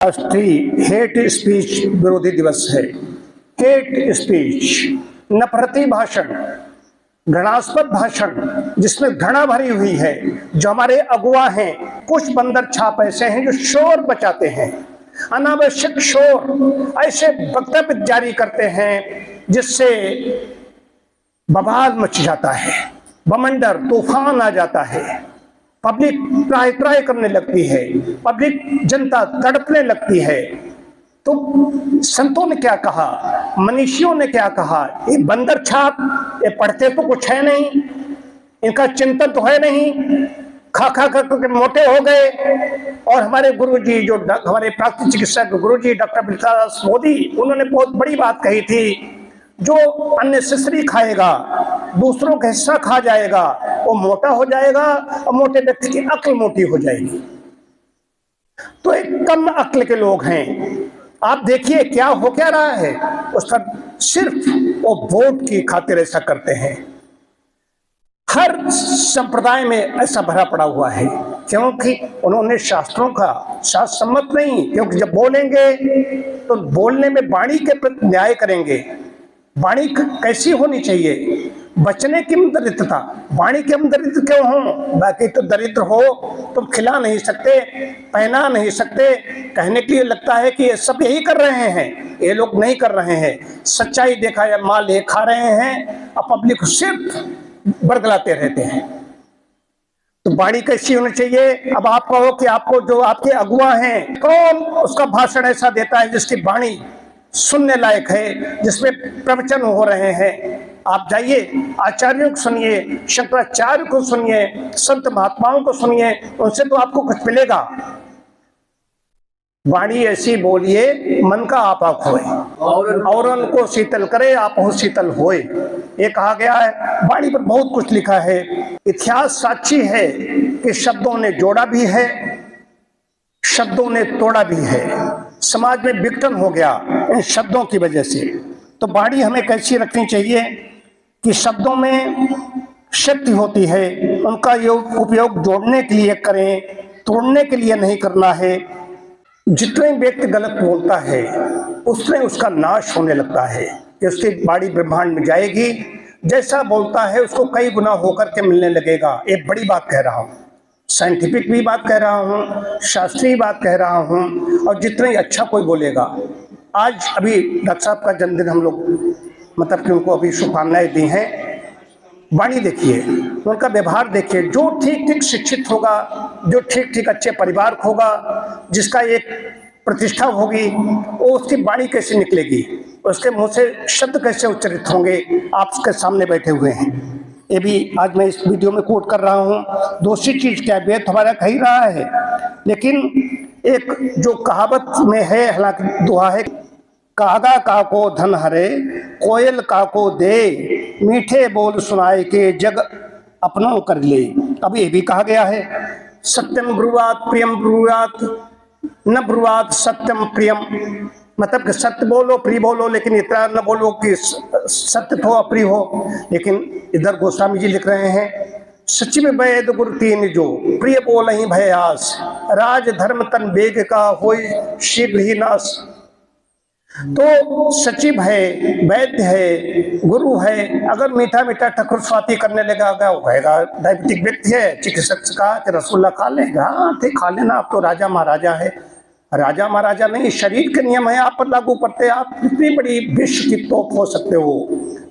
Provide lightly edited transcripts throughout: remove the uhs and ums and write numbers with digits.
राष्ट्रीय hate speech विरोधी दिवस है। हेट स्पीच, नफरती भाषण, घृणास्पद भाषण जिसमें घृणा भरी हुई है। जो हमारे अगुआ हैं, कुछ बंदर छाप ऐसे हैं जो शोर बचाते हैं, अनावश्यक शोर, ऐसे वक्तव्य जारी करते हैं जिससे बवाल मच जाता है, बमंडर तूफान आ जाता है, पब्लिक त्राहि त्राहि करने लगती है, पब्लिक जनता तड़पने लगती है। तो संतों ने क्या कहा, मनीषियों ने क्या कहा, ये बंदर छाप, ये पढ़ते तो कुछ है नहीं, इनका चिंतन तो है नहीं, खा खा कर मोटे हो गए। और हमारे गुरुजी, जो हमारे प्राकृतिक चिकित्सक गुरुजी डॉक्टर विकास मोदी, उन्होंने बहुत बड़ी बात कही थी, जो अननेसेसरी खाएगा, दूसरों का हिस्सा खा जाएगा, वो मोटा हो जाएगा और मोटे व्यक्ति की अक्ल मोटी हो जाएगी। तो एक कम अक्ल के लोग हैं। आप देखिए क्या हो क्या रहा है, उसका सिर्फ वो वोट की खातिर ऐसा करते हैं। हर संप्रदाय में ऐसा भरा पड़ा हुआ है, क्योंकि उन्होंने शास्त्रों का शास्त्र सम्मत नहीं, क्योंकि जब बोलेंगे तो बोलने में वाणी के प्रति न्याय करेंगे। वाणी कैसी होनी चाहिए, बचने की दरिद्रता, वाणी के हम दरिद्र क्यों हो, बाकी तो दरिद्र हो, तुम खिला नहीं सकते, पहना नहीं सकते, कहने के लिए लगता है कि ये सब यही कर रहे हैं, ये लोग नहीं कर रहे हैं। सच्चाई देखा या माल ये खा रहे हैं और पब्लिक सिर्फ बरगलाते रहते हैं। तो वाणी कैसी होनी चाहिए। अब आप कहो कि आपको जो आपके अगुआ हैं, कौन उसका भाषण ऐसा देता है जिसकी वाणी सुनने लायक है, जिसमें प्रवचन हो रहे हैं। आप जाइए, आचार्यों को सुनिए, शंकराचार्य को सुनिए, संत महात्माओं को सुनिए, उनसे तो आपको कुछ मिलेगा। वाणी ऐसी बोलिए मन का आपा खोए, और उनको शीतल करे आप हो शीतल होए, ये कहा गया है। वाणी पर बहुत कुछ लिखा है। इतिहास साक्षी है कि शब्दों ने जोड़ा भी है, शब्दों ने तोड़ा भी है। समाज में विघटन हो गया इन शब्दों की वजह से। तो वाणी हमें कैसी रखनी चाहिए कि शब्दों में शक्ति होती है, उनका उपयोग जोड़ने के लिए करें, तोड़ने के लिए नहीं करना है। जितने व्यक्ति गलत बोलता है उसमें उसका नाश होने लगता है कि उसकी वाणी ब्रह्मांड में जाएगी। जैसा बोलता है उसको कई गुना होकर के मिलने लगेगा। एक बड़ी बात कह रहा हूँ, साइंटिफिक भी बात कह रहा हूँ, शास्त्रीय बात कह रहा हूँ। और जितना ही अच्छा कोई बोलेगा, आज अभी डॉक्टर साहब का जन्मदिन हम लोग मतलब कि उनको अभी शुभकामनाएं दी हैं। वाणी देखिए, उनका व्यवहार देखिए, जो ठीक ठीक शिक्षित होगा, जो ठीक ठीक अच्छे परिवार का होगा, जिसका एक प्रतिष्ठा होगी, वो उसकी वाणी कैसे निकलेगी, उसके मुंह से शब्द कैसे उच्चरित होंगे। आप उसके सामने बैठे हुए हैं। ये भी आज मैं इस वीडियो में कोट कर रहा हूँ। दूसरी चीज क्या, वेद हमारा कह ही रहा है, लेकिन एक जो कहावत में है, हालांकि दुआ है, कागा काको धन हरे, कोयल काको दे, मीठे बोल सुनाए के जग अपनों कर ले। अब ये भी कहा गया है, सत्यम ब्रुवात प्रियम ब्रुवात न ब्रुवात सत्यम प्रियम, मतलब कि सत्य बोलो प्रिय बोलो, लेकिन इतना न बोलो कि सत्य तो अप्रिय हो। लेकिन इधर गोस्वामी जी लिख रहे हैं, सचिव वैद गुरु तीन जो प्रिय बोल ही भयास, राज धर्म तन वेग का होय शीघ्र ही नाश। तो सचिव है, वैद्य है, गुरु है, अगर मीठा मीठा ठकुर स्वाति करने लगा होगा, डायबिटिक व्यक्ति है, चिकित्सक से कहा कि रसगुल्ला खा लेगा, हाँ ठीक खा लेना, आप तो राजा महाराजा है। राजा महाराजा नहीं, शरीर के नियम है आप पर लागू पड़ते हैं। आप कितनी बड़ी विश्व की तोप हो सकते हो,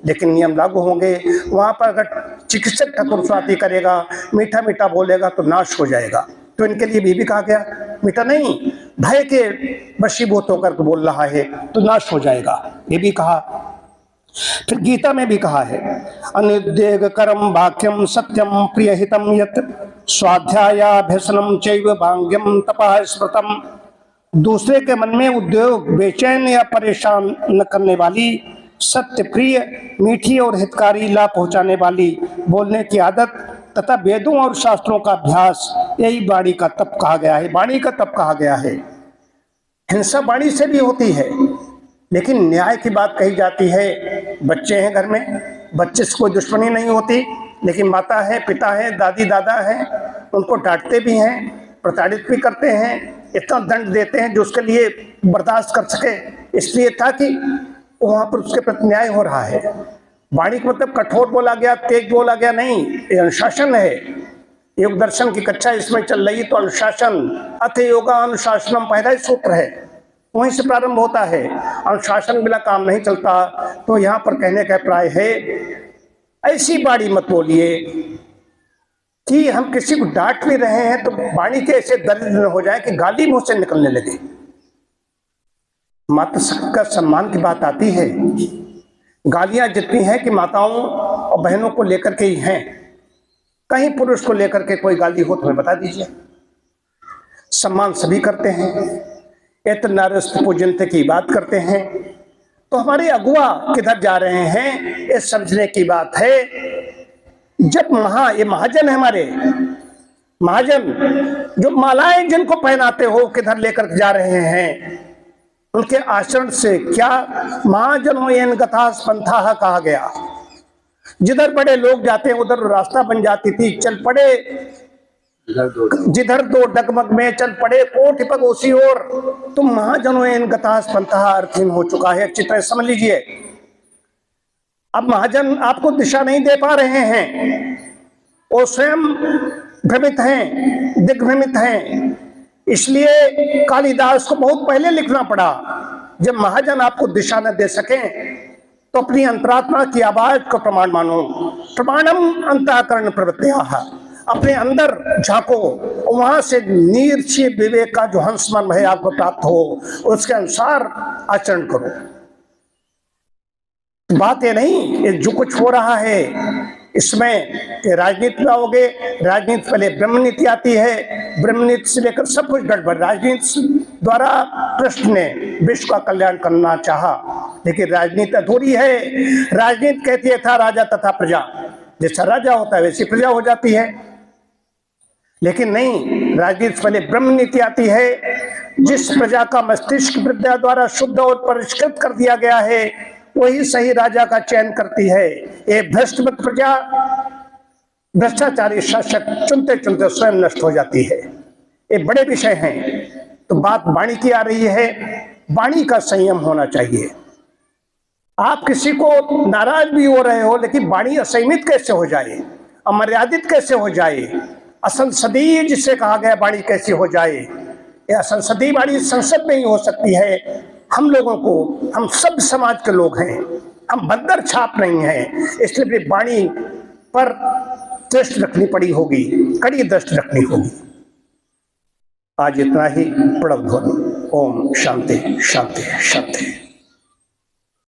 लेकिन नियम लागू होंगे। वहाँ पर अगर चिकित्सक ठकुर स्वाति करेगा, मीठा मीठा बोलेगा तो नाश हो जाएगा। तो इनके लिए भी कहा गया, मीठा नहीं, भय के वशीभूत होकर के बोल रहा है तो नाश हो जाएगा, ये भी कहा। फिर गीता में भी कहा है, अनुद्वेग करम वाक्यम सत्यम प्रियहितम यत् स्वाध्यायाभ्यसनम चैव भांग्यम तपः स्मृतम। दूसरे के मन में उद्योग, बेचैन या परेशान न करने वाली, सत्य प्रिय, मीठी और हितकारी, लाभ पहुंचाने वाली बोलने की आदत तथा वेदों और शास्त्रों का अभ्यास, यही वाणी का तप कहा गया है। वाणी का तप कहा गया है। हिंसा वाणी से भी होती है, लेकिन न्याय की बात कही जाती है। बच्चे हैं घर में, बच्चे से कोई दुश्मनी नहीं होती, लेकिन माता है, पिता है, दादी दादा है, उनको डांटते भी हैं, प्रताड़ित भी करते हैं, इतना दंड देते हैं जो उसके लिए बर्दाश्त कर सके, इसलिए था कि वहां पर उसके प्रति न्याय हो रहा है। वाणी का मतलब कठोर बोला गया, तेज बोला गया नहीं, ये अनुशासन है। योग दर्शन की कक्षा इसमें चल रही, तो अनुशासन, अथ योगा अनुशासनम पहला ही सूत्र है, वहीं से प्रारंभ होता है। अनुशासन बिना काम नहीं चलता। तो यहाँ पर कहने का प्राय है, ऐसी वाणी मत बोलिए कि हम किसी को डांट भी रहे हैं तो वाणी के ऐसे दरिद्र हो जाए कि गाली मुंह से निकलने लगे। माता का सम्मान की बात आती है, गालियां जितनी हैं कि माताओं और बहनों को लेकर के ही हैं, कहीं पुरुष को लेकर के कोई गाली हो तो हमें बता दीजिए। सम्मान सभी करते हैं, एतनारस्त पूजनते की बात करते हैं। तो हमारे अगुआ किधर जा रहे हैं ये समझने की बात है। जब ये महाजन है, हमारे महाजन जो मालाएं जिनको पहनाते हो किधर लेकर जा रहे हैं, उनके आचरण से क्या महाजनों एन गतास पंथा कहा गया। जिधर बड़े लोग जाते हैं उधर रास्ता बन जाती थी। चल पड़े जिधर दो डगमग में, चल पड़े कोठ पगोसी और। तुम महाजनों एन गतास पंथा अर्थहीन हो चुका है, अच्छी तरह समझ लीजिए। अब महाजन आपको दिशा नहीं दे पा रहे हैं और स्वयं भ्रमित हैं, दिग्भ्रमित हैं। इसलिए कालिदास को बहुत पहले लिखना पड़ा। जब महाजन आपको दिशा न दे सके तो अपनी अंतरात्मा की आवाज को प्रमाण मानो। प्रमाणम अंतःकरण प्रवृत्तियाः, अपने अंदर झांको, वहां से नीरछी विवेक का जो हंसमन है आपको प्राप्त हो, उसके अनुसार आचरण करो। बात ये नहीं, ये जो कुछ हो रहा है इसमें राजनीति में आओगे, राजनीति पहले ब्रह्म नीति आती है, ब्रह्म नीति से लेकर सब कुछ गड़बड़। राजनीति द्वारा कृष्ण ने विश्व का कल्याण करना चाहा, लेकिन राजनीति अधूरी है। राजनीति कहती है था राजा तथा प्रजा, जैसा राजा होता है वैसी प्रजा हो जाती है। लेकिन नहीं, राजनीति पहले ब्रह्म नीति आती है। जिस प्रजा का मस्तिष्क विद्या द्वारा शुद्ध और परिष्कृत कर दिया गया है वही सही राजा का चयन करती है। ये भ्रष्ट प्रजा, भ्रष्टाचारी शासक चुनते चुनते स्वयं नष्ट हो जाती है। ये बड़े विषय हैं। तो बात वाणी की आ रही है, वाणी का संयम होना चाहिए। आप किसी को नाराज भी हो रहे हो, लेकिन वाणी असंयमित कैसे हो जाए, अमर्यादित कैसे हो जाए, असंसदीय जिसे कहा गया वाणी कैसे हो जाए। ये असंसदीय वाणी संसद में ही हो सकती है। हम लोगों को, हम सब समाज के लोग हैं, हम बंदर छाप नहीं हैं, इसलिए वाणी पर दृष्टि रखनी पड़ी होगी, कड़ी दृष्टि रखनी होगी। आज इतना ही। प्रणव ध्वनि। ओम शांति शांति शांति।